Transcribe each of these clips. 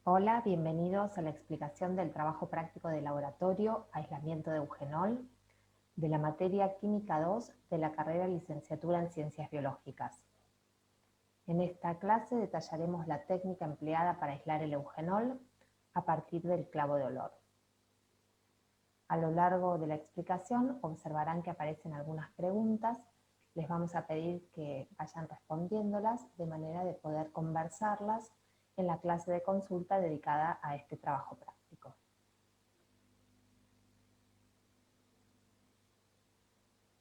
Hola, bienvenidos a la explicación del trabajo práctico de laboratorio aislamiento de eugenol de la materia Química 2 de la carrera Licenciatura en Ciencias Biológicas. En esta clase detallaremos la técnica empleada para aislar el eugenol a partir del clavo de olor. A lo largo de la explicación observarán que aparecen algunas preguntas. Les vamos a pedir que vayan respondiéndolas de manera de poder conversarlas en la clase de consulta dedicada a este trabajo práctico.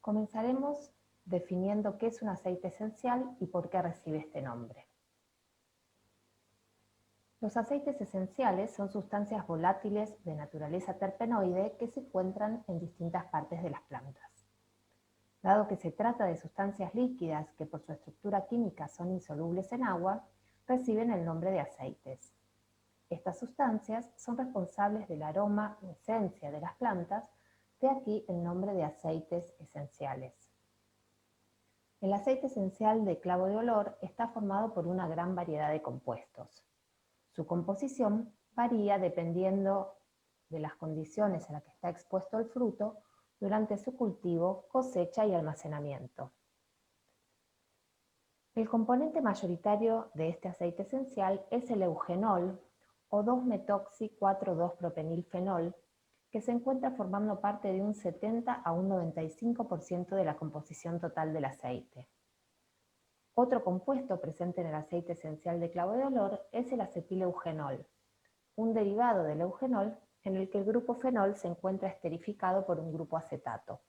Comenzaremos definiendo qué es un aceite esencial y por qué recibe este nombre. Los aceites esenciales son sustancias volátiles de naturaleza terpenoide que se encuentran en distintas partes de las plantas. Dado que se trata de sustancias líquidas que por su estructura química son insolubles en agua, reciben el nombre de aceites. Estas sustancias son responsables del aroma o esencia de las plantas, de aquí el nombre de aceites esenciales. El aceite esencial de clavo de olor está formado por una gran variedad de compuestos. Su composición varía dependiendo de las condiciones en las que está expuesto el fruto durante su cultivo, cosecha y almacenamiento. El componente mayoritario de este aceite esencial es el eugenol o 2-metoxi-4,2-propenilfenol, que se encuentra formando parte de un 70 a un 95% de la composición total del aceite. Otro compuesto presente en el aceite esencial de clavo de olor es el acetileugenol, un derivado del eugenol en el que el grupo fenol se encuentra esterificado por un grupo acetato.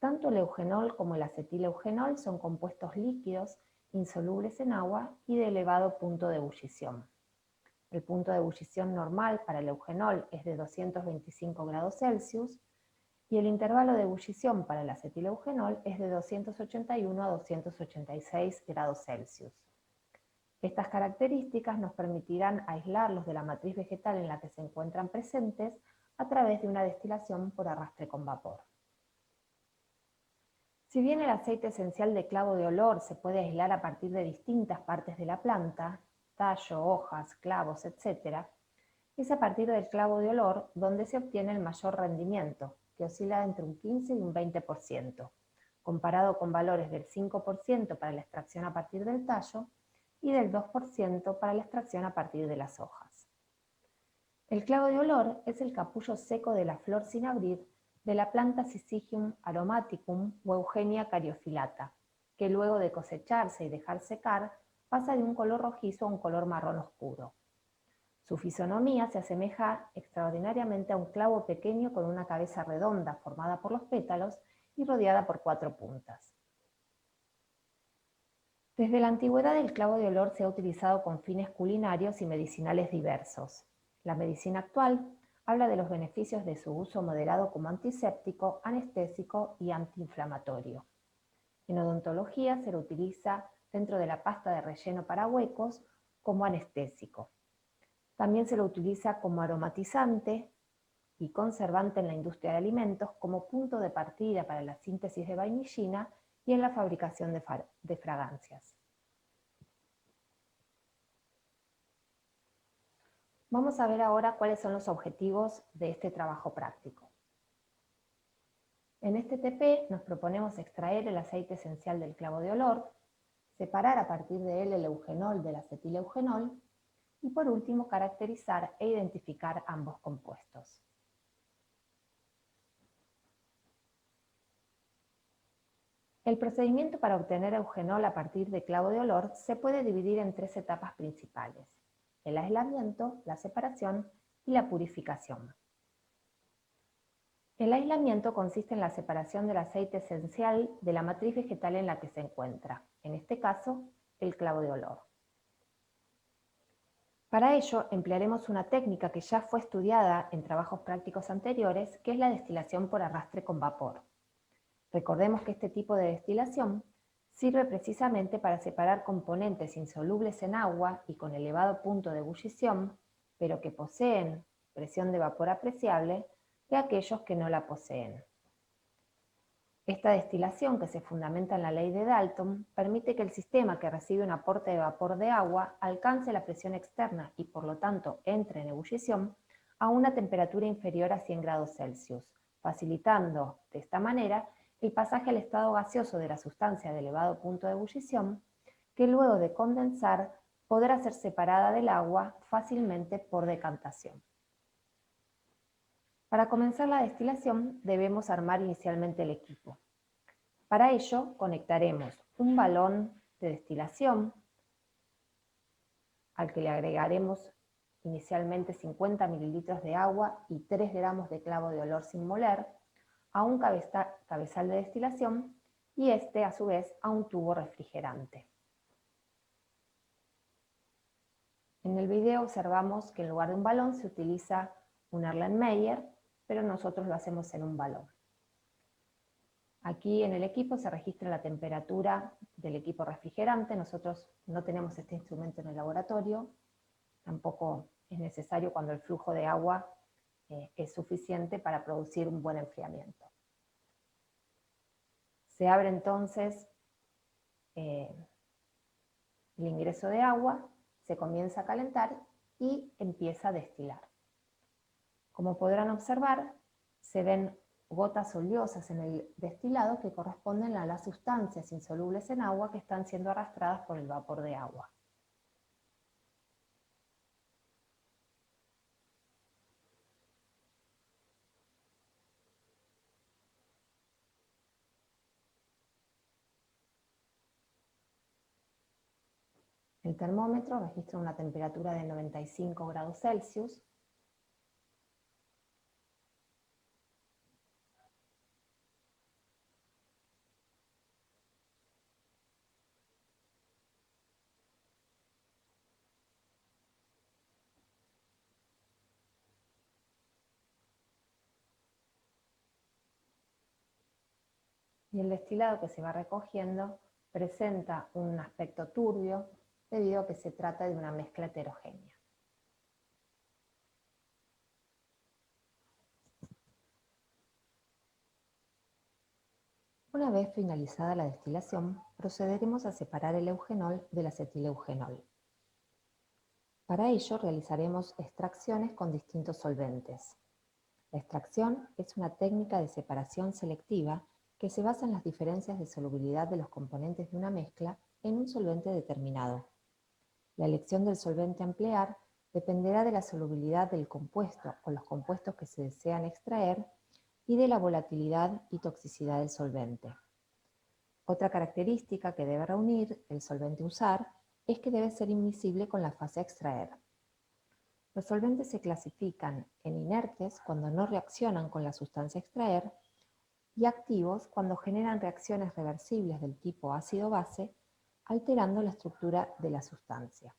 Tanto el eugenol como el acetileugenol son compuestos líquidos, insolubles en agua y de elevado punto de ebullición. El punto de ebullición normal para el eugenol es de 225 grados Celsius y el intervalo de ebullición para el acetileugenol es de 281 a 286 grados Celsius. Estas características nos permitirán aislarlos de la matriz vegetal en la que se encuentran presentes a través de una destilación por arrastre con vapor. Si bien el aceite esencial de clavo de olor se puede aislar a partir de distintas partes de la planta, tallo, hojas, clavos, etc., es a partir del clavo de olor donde se obtiene el mayor rendimiento, que oscila entre un 15 y un 20%, comparado con valores del 5% para la extracción a partir del tallo y del 2% para la extracción a partir de las hojas. El clavo de olor es el capullo seco de la flor sin abrir de la planta Syzygium aromaticum o Eugenia caryophyllata, que luego de cosecharse y dejar secar, pasa de un color rojizo a un color marrón oscuro. Su fisonomía se asemeja extraordinariamente a un clavo pequeño con una cabeza redonda formada por los pétalos y rodeada por 4 puntas. Desde la antigüedad el clavo de olor se ha utilizado con fines culinarios y medicinales diversos. La medicina actual habla de los beneficios de su uso moderado como antiséptico, anestésico y antiinflamatorio. En odontología se lo utiliza dentro de la pasta de relleno para huecos como anestésico. También se lo utiliza como aromatizante y conservante en la industria de alimentos, como punto de partida para la síntesis de vainillina y en la fabricación de fragancias. Vamos a ver ahora cuáles son los objetivos de este trabajo práctico. En este TP nos proponemos extraer el aceite esencial del clavo de olor, separar a partir de él el eugenol del acetileugenol y por último caracterizar e identificar ambos compuestos. El procedimiento para obtener eugenol a partir de clavo de olor se puede dividir en 3 etapas principales: el aislamiento, la separación y la purificación. El aislamiento consiste en la separación del aceite esencial de la matriz vegetal en la que se encuentra, en este caso, el clavo de olor. Para ello, emplearemos una técnica que ya fue estudiada en trabajos prácticos anteriores, que es la destilación por arrastre con vapor. Recordemos que este tipo de destilación sirve precisamente para separar componentes insolubles en agua y con elevado punto de ebullición, pero que poseen presión de vapor apreciable, de aquellos que no la poseen. Esta destilación, que se fundamenta en la ley de Dalton, permite que el sistema que recibe un aporte de vapor de agua alcance la presión externa y por lo tanto entre en ebullición a una temperatura inferior a 100 grados Celsius, facilitando de esta manera el pasaje al estado gaseoso de la sustancia de elevado punto de ebullición, que luego de condensar podrá ser separada del agua fácilmente por decantación. Para comenzar la destilación debemos armar inicialmente el equipo. Para ello conectaremos un balón de destilación al que le agregaremos inicialmente 50 mililitros de agua y 3 gramos de clavo de olor sin moler a un cabezal de destilación y este a su vez a un tubo refrigerante. En el video observamos que en lugar de un balón se utiliza un Erlenmeyer, pero nosotros lo hacemos en un balón. Aquí en el equipo se registra la temperatura del equipo refrigerante. Nosotros no tenemos este instrumento en el laboratorio, tampoco es necesario cuando el flujo de agua es suficiente para producir un buen enfriamiento. Se abre entonces el ingreso de agua, se comienza a calentar y empieza a destilar. Como podrán observar, se ven gotas oleosas en el destilado que corresponden a las sustancias insolubles en agua que están siendo arrastradas por el vapor de agua. El termómetro registra una temperatura de 95 grados Celsius. Y el destilado que se va recogiendo presenta un aspecto turbio debido a que se trata de una mezcla heterogénea. Una vez finalizada la destilación, procederemos a separar el eugenol del acetileugenol. Para ello realizaremos extracciones con distintos solventes. La extracción es una técnica de separación selectiva que se basa en las diferencias de solubilidad de los componentes de una mezcla en un solvente determinado. La elección del solvente a emplear dependerá de la solubilidad del compuesto o los compuestos que se desean extraer y de la volatilidad y toxicidad del solvente. Otra característica que debe reunir el solvente a usar es que debe ser immiscible con la fase a extraer. Los solventes se clasifican en inertes cuando no reaccionan con la sustancia a extraer y activos cuando generan reacciones reversibles del tipo ácido-base, alterando la estructura de la sustancia.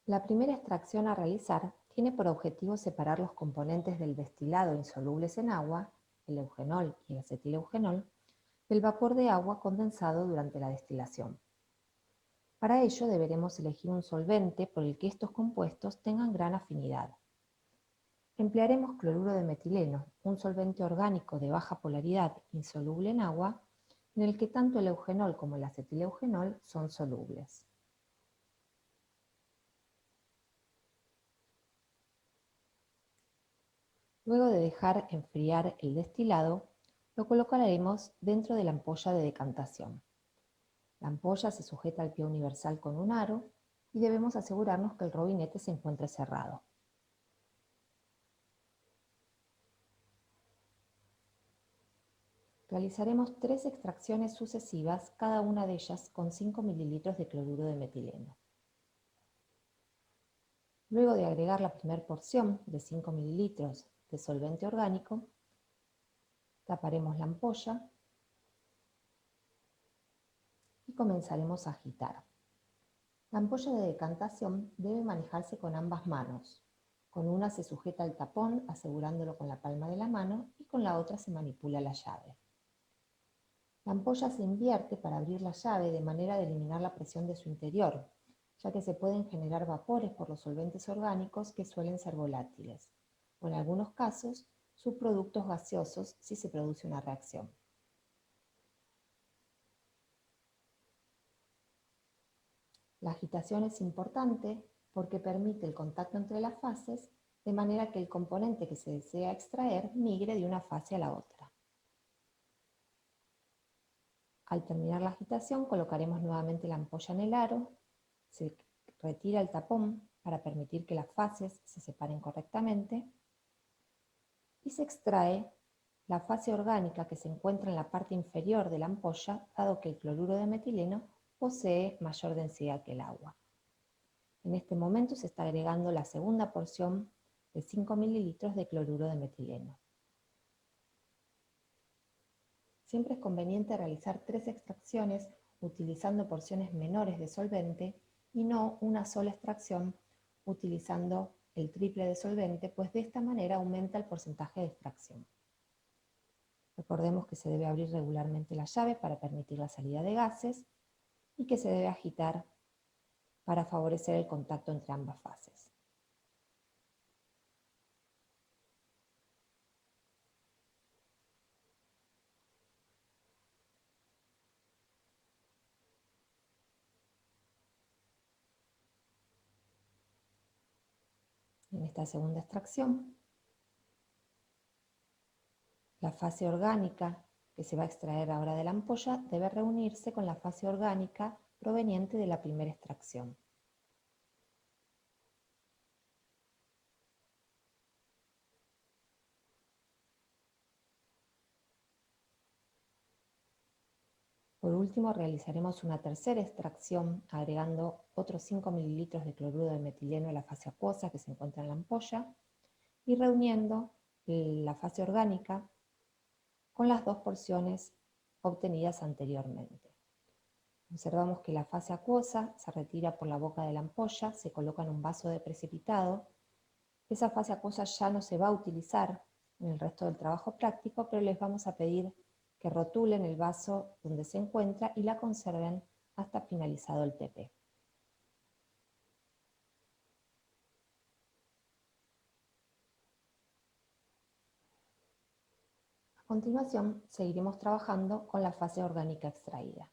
La primera extracción a realizar tiene por objetivo separar los componentes del destilado insolubles en agua, el eugenol y el acetileugenol, del vapor de agua condensado durante la destilación. Para ello deberemos elegir un solvente por el que estos compuestos tengan gran afinidad. Emplearemos cloruro de metileno, un solvente orgánico de baja polaridad insoluble en agua, en el que tanto el eugenol como el acetileugenol son solubles. Luego de dejar enfriar el destilado, lo colocaremos dentro de la ampolla de decantación. La ampolla se sujeta al pie universal con un aro y debemos asegurarnos que el robinete se encuentre cerrado. Realizaremos 3 extracciones sucesivas, cada una de ellas con 5 mililitros de cloruro de metileno. Luego de agregar la primera porción de 5 mililitros de solvente orgánico, taparemos la ampolla y comenzaremos a agitar. La ampolla de decantación debe manejarse con ambas manos. Con una se sujeta el tapón asegurándolo con la palma de la mano y con la otra se manipula la llave. La ampolla se invierte para abrir la llave de manera de eliminar la presión de su interior, ya que se pueden generar vapores por los solventes orgánicos que suelen ser volátiles, o en algunos casos subproductos gaseosos si se produce una reacción. La agitación es importante porque permite el contacto entre las fases, de manera que el componente que se desea extraer migre de una fase a la otra. Al terminar la agitación, colocaremos nuevamente la ampolla en el aro, se retira el tapón para permitir que las fases se separen correctamente y se extrae la fase orgánica que se encuentra en la parte inferior de la ampolla, dado que el cloruro de metileno posee mayor densidad que el agua. En este momento se está agregando la segunda porción de 5 mililitros de cloruro de metileno. Siempre es conveniente realizar 3 extracciones utilizando porciones menores de solvente y no una sola extracción utilizando el triple de solvente, pues de esta manera aumenta el porcentaje de extracción. Recordemos que se debe abrir regularmente la llave para permitir la salida de gases y que se debe agitar para favorecer el contacto entre ambas fases. En esta segunda extracción, la fase orgánica que se va a extraer ahora de la ampolla debe reunirse con la fase orgánica proveniente de la primera extracción. Por último, realizaremos una tercera extracción agregando otros 5 mililitros de cloruro de metileno a la fase acuosa que se encuentra en la ampolla y reuniendo la fase orgánica con las 2 porciones obtenidas anteriormente. Observamos que la fase acuosa se retira por la boca de la ampolla, se coloca en un vaso de precipitado. Esa fase acuosa ya no se va a utilizar en el resto del trabajo práctico, pero les vamos a pedir que rotulen el vaso donde se encuentra y la conserven hasta finalizado el TP. A continuación, seguiremos trabajando con la fase orgánica extraída.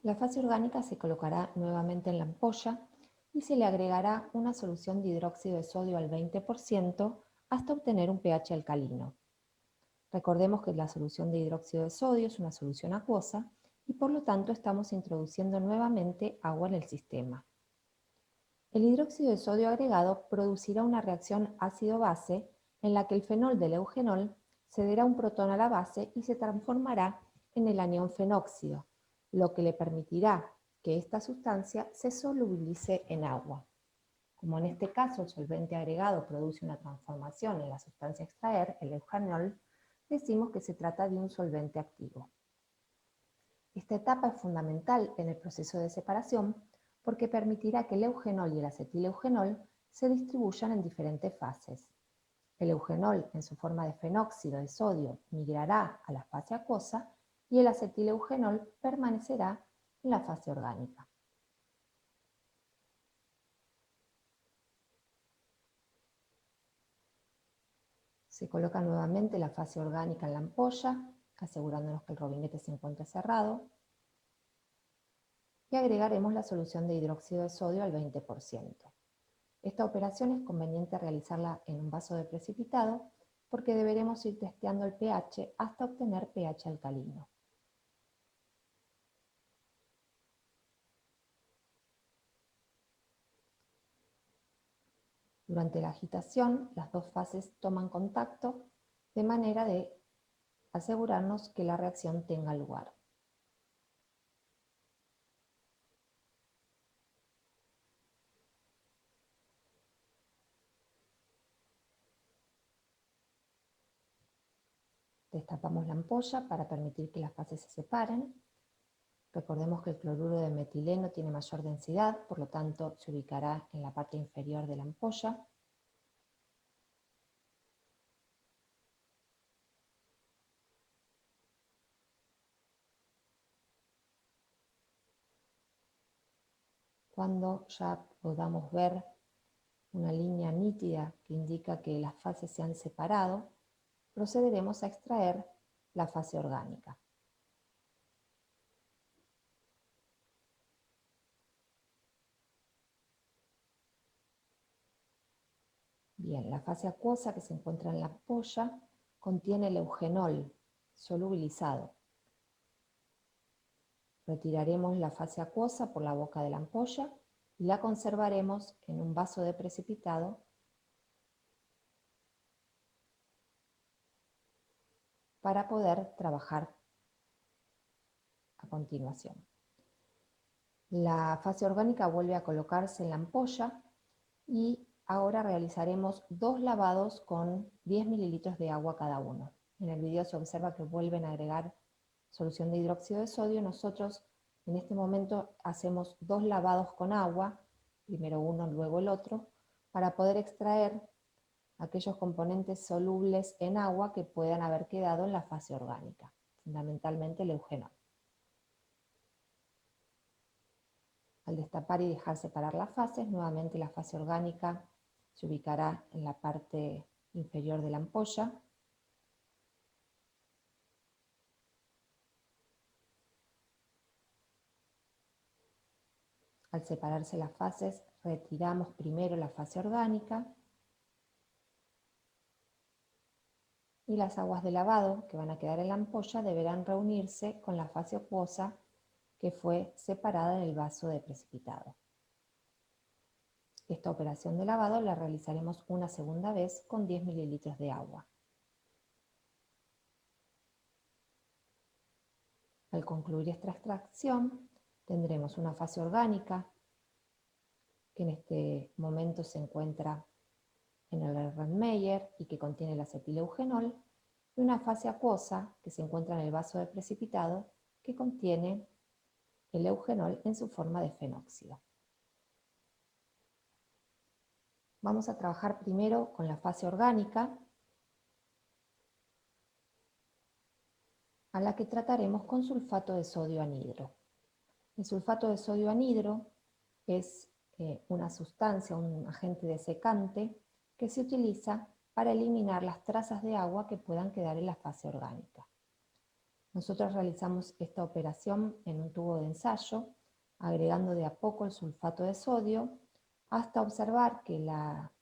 La fase orgánica se colocará nuevamente en la ampolla y se le agregará una solución de hidróxido de sodio al 20% hasta obtener un pH alcalino. Recordemos que la solución de hidróxido de sodio es una solución acuosa y por lo tanto estamos introduciendo nuevamente agua en el sistema. El hidróxido de sodio agregado producirá una reacción ácido-base en la que el fenol del eugenol cederá un protón a la base y se transformará en el anión fenóxido, lo que le permitirá que esta sustancia se solubilice en agua. Como en este caso el solvente agregado produce una transformación en la sustancia a extraer, el eugenol, decimos que se trata de un solvente activo. Esta etapa es fundamental en el proceso de separación porque permitirá que el eugenol y el acetileugenol se distribuyan en diferentes fases. El eugenol, en su forma de fenóxido de sodio, migrará a la fase acuosa y el acetileugenol permanecerá en la fase orgánica. Se coloca nuevamente la fase orgánica en la ampolla, asegurándonos que el robinete se encuentre cerrado, y agregaremos la solución de hidróxido de sodio al 20%. Esta operación es conveniente realizarla en un vaso de precipitado porque deberemos ir testeando el pH hasta obtener pH alcalino. Durante la agitación, las dos fases toman contacto de manera de asegurarnos que la reacción tenga lugar. Destapamos la ampolla para permitir que las fases se separen. Recordemos que el cloruro de metileno tiene mayor densidad, por lo tanto se ubicará en la parte inferior de la ampolla. Cuando ya podamos ver una línea nítida que indica que las fases se han separado, procederemos a extraer la fase orgánica. Bien, la fase acuosa que se encuentra en la ampolla contiene el eugenol solubilizado. Retiraremos la fase acuosa por la boca de la ampolla y la conservaremos en un vaso de precipitado para poder trabajar a continuación. La fase orgánica vuelve a colocarse en la ampolla y ahora realizaremos 2 lavados con 10 mililitros de agua cada uno. En el video se observa que vuelven a agregar solución de hidróxido de sodio. Nosotros en este momento hacemos 2 lavados con agua, primero uno, luego el otro, para poder extraer aquellos componentes solubles en agua que puedan haber quedado en la fase orgánica, fundamentalmente el eugenol. Al destapar y dejar separar las fases, nuevamente la fase orgánica se ubicará en la parte inferior de la ampolla. Al separarse las fases, retiramos primero la fase orgánica y las aguas de lavado que van a quedar en la ampolla deberán reunirse con la fase acuosa que fue separada en el vaso de precipitado. Esta operación de lavado la realizaremos una segunda vez con 10 mililitros de agua. Al concluir esta extracción, tendremos una fase orgánica que en este momento se encuentra en el Erlenmeyer y que contiene el acetileugenol, y una fase acuosa que se encuentra en el vaso de precipitado que contiene el eugenol en su forma de fenóxido. Vamos a trabajar primero con la fase orgánica, a la que trataremos con sulfato de sodio anhidro. El sulfato de sodio anhidro es una sustancia, un agente desecante que se utiliza para eliminar las trazas de agua que puedan quedar en la fase orgánica. Nosotros realizamos esta operación en un tubo de ensayo, agregando de a poco el sulfato de sodio, hasta observar que la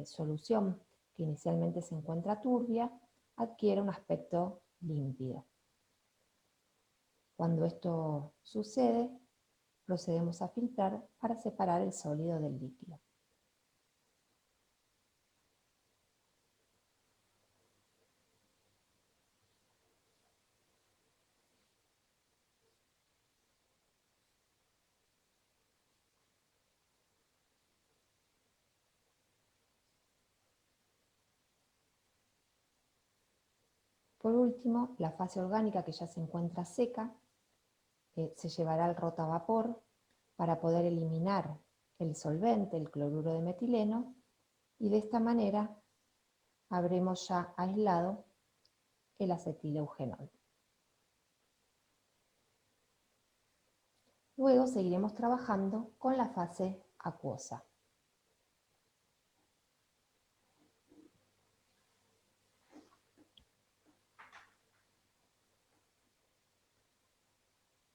solución que inicialmente se encuentra turbia adquiere un aspecto límpido. Cuando esto sucede, procedemos a filtrar para separar el sólido del líquido. Por último, la fase orgánica que ya se encuentra seca se llevará al rotavapor para poder eliminar el solvente, el cloruro de metileno, y de esta manera habremos ya aislado el acetileugenol. Luego seguiremos trabajando con la fase acuosa.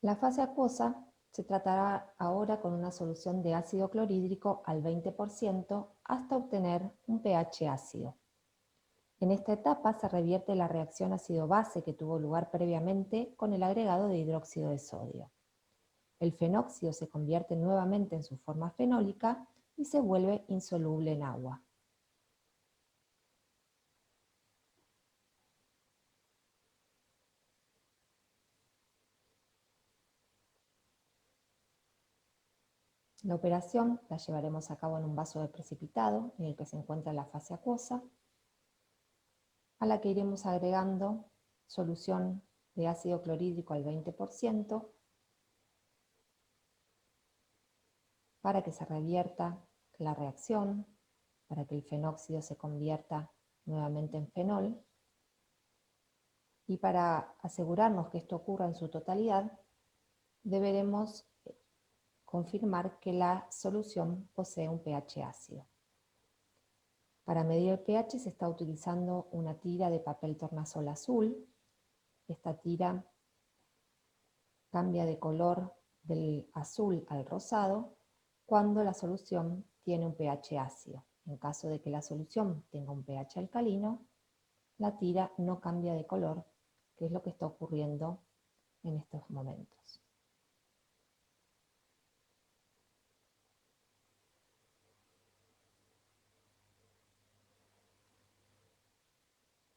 La fase acuosa se tratará ahora con una solución de ácido clorhídrico al 20% hasta obtener un pH ácido. En esta etapa se revierte la reacción ácido-base que tuvo lugar previamente con el agregado de hidróxido de sodio. El fenóxido se convierte nuevamente en su forma fenólica y se vuelve insoluble en agua. La operación la llevaremos a cabo en un vaso de precipitado en el que se encuentra la fase acuosa, a la que iremos agregando solución de ácido clorhídrico al 20% para que se revierta la reacción, para que el fenóxido se convierta nuevamente en fenol, y para asegurarnos que esto ocurra en su totalidad, deberemos confirmar que la solución posee un pH ácido. Para medir el pH se está utilizando una tira de papel tornasol azul. Esta tira cambia de color del azul al rosado cuando la solución tiene un pH ácido. En caso de que la solución tenga un pH alcalino, la tira no cambia de color, que es lo que está ocurriendo en estos momentos.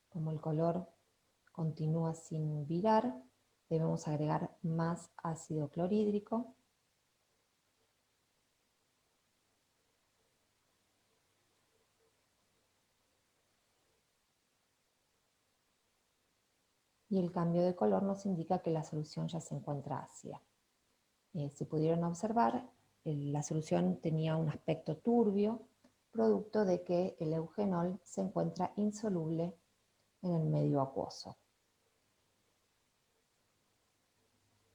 Como el color continúa sin virar, debemos agregar más ácido clorhídrico. Y el cambio de color nos indica que la solución ya se encuentra ácida. Si pudieron observar, la solución tenía un aspecto turbio, producto de que el eugenol se encuentra insoluble en el medio acuoso.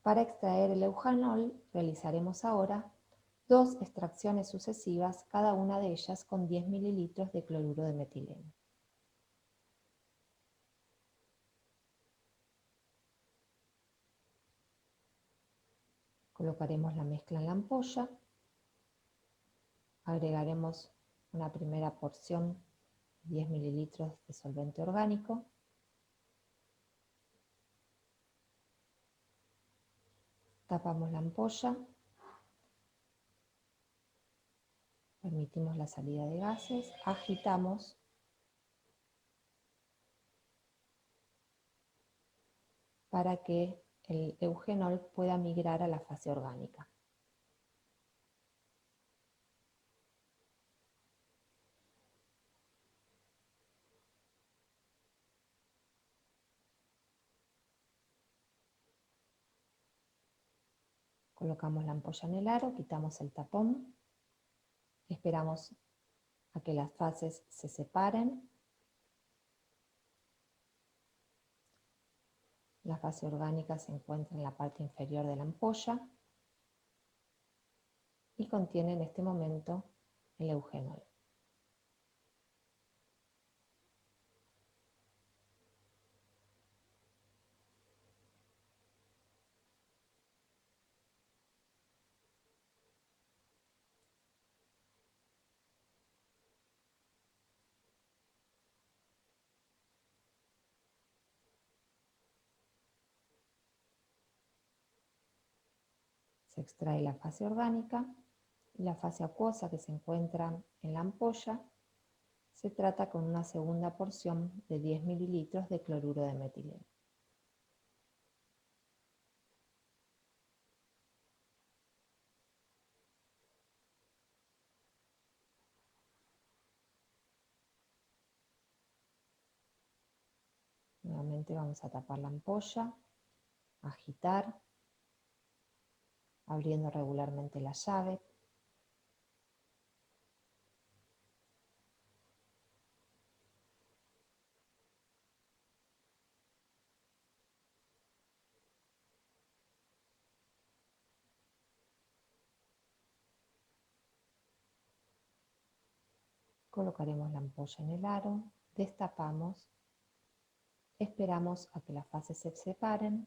Para extraer el eugenol realizaremos ahora 2 extracciones sucesivas, cada una de ellas con 10 mililitros de cloruro de metileno. Colocaremos la mezcla en la ampolla, agregaremos una primera porción, 10 mililitros de solvente orgánico, tapamos la ampolla, permitimos la salida de gases, agitamos para que el eugenol pueda migrar a la fase orgánica. Colocamos la ampolla en el aro, quitamos el tapón, esperamos a que las fases se separen. La fase orgánica se encuentra en la parte inferior de la ampolla y contiene en este momento el eugenol. Se extrae la fase orgánica y la fase acuosa que se encuentra en la ampolla se trata con una segunda porción de 10 mililitros de cloruro de metileno. Nuevamente vamos a tapar la ampolla, agitar, abriendo regularmente la llave. Colocaremos la ampolla en el aro, destapamos, esperamos a que las fases se separen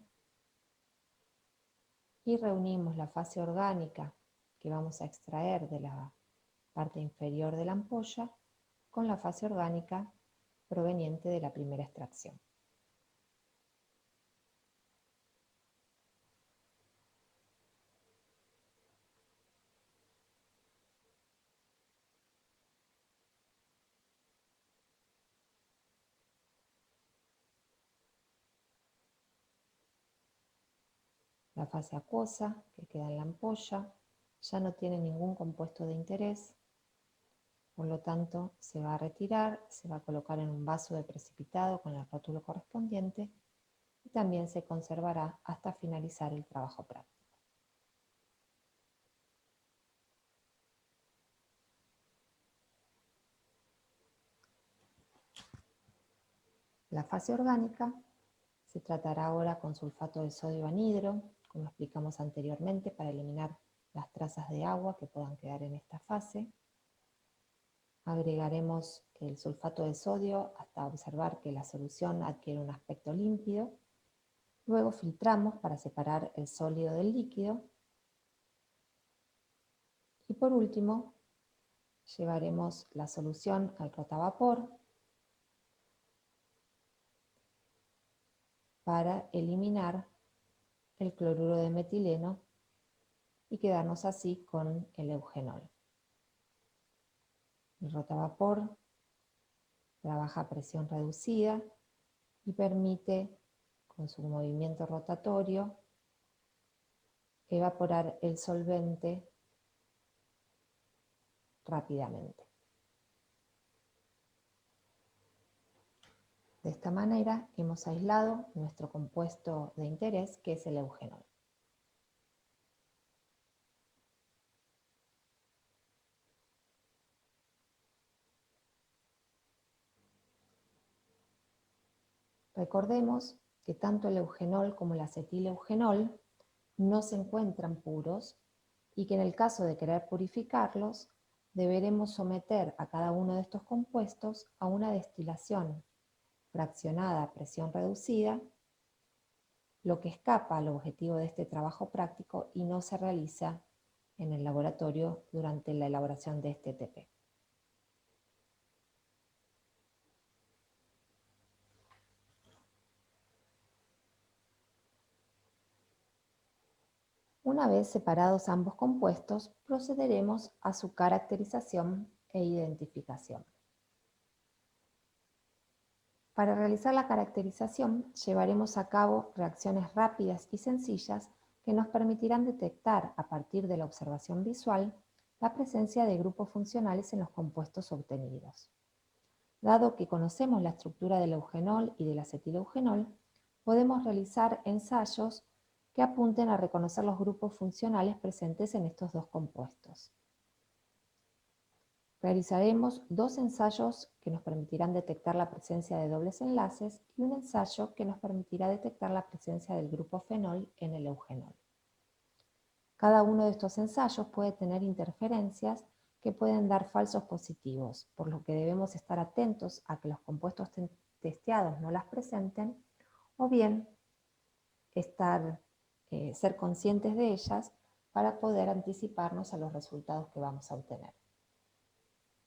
y reunimos la fase orgánica que vamos a extraer de la parte inferior de la ampolla con la fase orgánica proveniente de la primera extracción. La fase acuosa que queda en la ampolla ya no tiene ningún compuesto de interés, por lo tanto se va a retirar, se va a colocar en un vaso de precipitado con el rótulo correspondiente y también se conservará hasta finalizar el trabajo práctico. La fase orgánica se tratará ahora con sulfato de sodio anhidro, como explicamos anteriormente, para eliminar las trazas de agua que puedan quedar en esta fase. Agregaremos el sulfato de sodio hasta observar que la solución adquiere un aspecto límpido. Luego filtramos para separar el sólido del líquido. Y por último, llevaremos la solución al rotavapor para eliminar el cloruro de metileno y quedarnos así con el eugenol. El rotavapor trabaja a presión reducida y permite, con su movimiento rotatorio, evaporar el solvente rápidamente. De esta manera hemos aislado nuestro compuesto de interés, que es el eugenol. Recordemos que tanto el eugenol como el acetileugenol no se encuentran puros y que en el caso de querer purificarlos, deberemos someter a cada uno de estos compuestos a una destilación fraccionada a presión reducida, lo que escapa al objetivo de este trabajo práctico y no se realiza en el laboratorio durante la elaboración de este TP. Una vez separados ambos compuestos, procederemos a su caracterización e identificación. Para realizar la caracterización, llevaremos a cabo reacciones rápidas y sencillas que nos permitirán detectar, a partir de la observación visual, la presencia de grupos funcionales en los compuestos obtenidos. Dado que conocemos la estructura del eugenol y del acetileugenol, podemos realizar ensayos que apunten a reconocer los grupos funcionales presentes en estos dos compuestos. Realizaremos dos ensayos que nos permitirán detectar la presencia de dobles enlaces y un ensayo que nos permitirá detectar la presencia del grupo fenol en el eugenol. Cada uno de estos ensayos puede tener interferencias que pueden dar falsos positivos, por lo que debemos estar atentos a que los compuestos testeados no las presenten, o bien ser conscientes de ellas para poder anticiparnos a los resultados que vamos a obtener.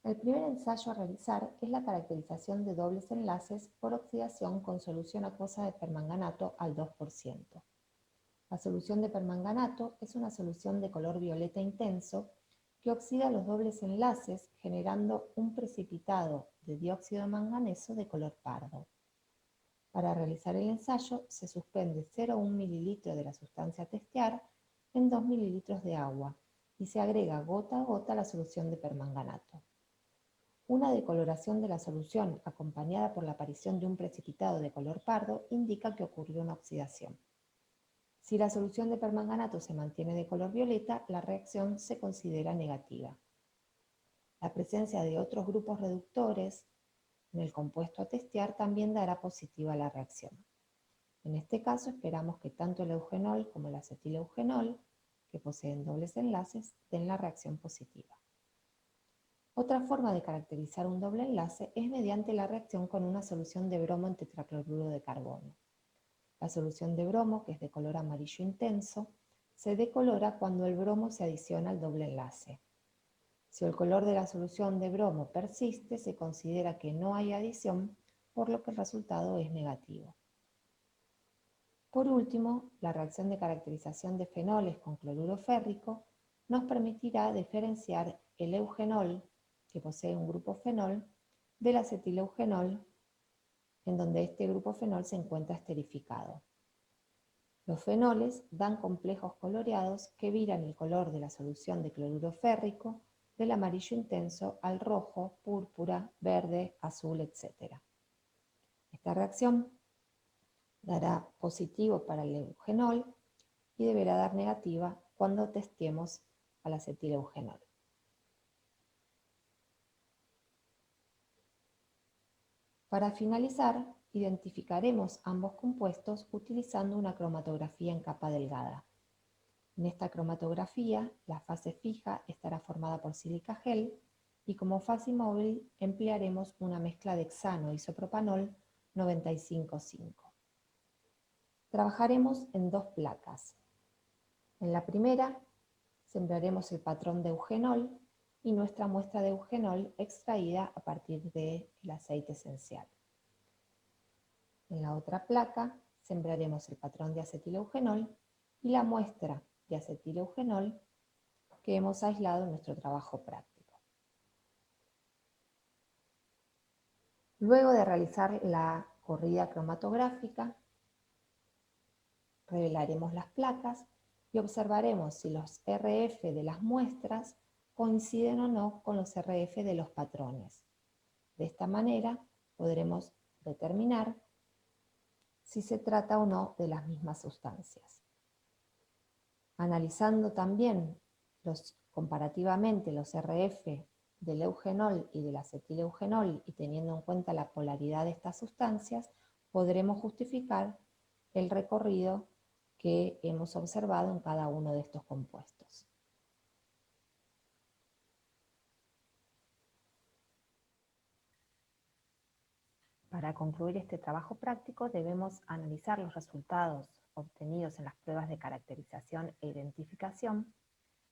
El primer ensayo a realizar es la caracterización de dobles enlaces por oxidación con solución acuosa de permanganato al 2%. La solución de permanganato es una solución de color violeta intenso que oxida los dobles enlaces generando un precipitado de dióxido de manganeso de color pardo. Para realizar el ensayo se suspende 0,1 mililitro de la sustancia a testear en 2 mililitros de agua y se agrega gota a gota la solución de permanganato. Una decoloración de la solución acompañada por la aparición de un precipitado de color pardo indica que ocurrió una oxidación. Si la solución de permanganato se mantiene de color violeta, la reacción se considera negativa. La presencia de otros grupos reductores en el compuesto a testear también dará positiva la reacción. En este caso esperamos que tanto el eugenol como el acetileugenol, que poseen dobles enlaces, den la reacción positiva. Otra forma de caracterizar un doble enlace es mediante la reacción con una solución de bromo en tetracloruro de carbono. La solución de bromo, que es de color amarillo intenso, se decolora cuando el bromo se adiciona al doble enlace. Si el color de la solución de bromo persiste, se considera que no hay adición, por lo que el resultado es negativo. Por último, la reacción de caracterización de fenoles con cloruro férrico nos permitirá diferenciar el eugenol, que posee un grupo fenol, del acetileugenol, en donde este grupo fenol se encuentra esterificado. Los fenoles dan complejos coloreados que viran el color de la solución de cloruro férrico del amarillo intenso al rojo, púrpura, verde, azul, etc. Esta reacción dará positivo para el eugenol y deberá dar negativa cuando testemos al acetileugenol. Para finalizar, identificaremos ambos compuestos utilizando una cromatografía en capa delgada. En esta cromatografía, la fase fija estará formada por sílica gel y como fase móvil emplearemos una mezcla de hexano isopropanol 95,5. Trabajaremos en dos placas. En la primera, sembraremos el patrón de eugenol y nuestra muestra de eugenol extraída a partir del aceite esencial. En la otra placa, sembraremos el patrón de acetileugenol y la muestra de acetileugenol que hemos aislado en nuestro trabajo práctico. Luego de realizar la corrida cromatográfica, revelaremos las placas y observaremos si los RF de las muestras coinciden o no con los RF de los patrones. De esta manera podremos determinar si se trata o no de las mismas sustancias. Analizando también comparativamente los RF del eugenol y del acetileugenol y teniendo en cuenta la polaridad de estas sustancias, podremos justificar el recorrido que hemos observado en cada uno de estos compuestos. Para concluir este trabajo práctico debemos analizar los resultados obtenidos en las pruebas de caracterización e identificación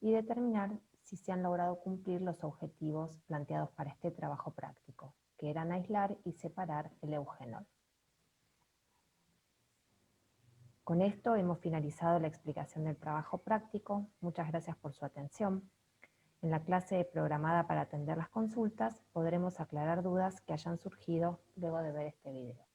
y determinar si se han logrado cumplir los objetivos planteados para este trabajo práctico, que eran aislar y separar el eugenol. Con esto hemos finalizado la explicación del trabajo práctico. Muchas gracias por su atención. En la clase programada para atender las consultas podremos aclarar dudas que hayan surgido luego de ver este video.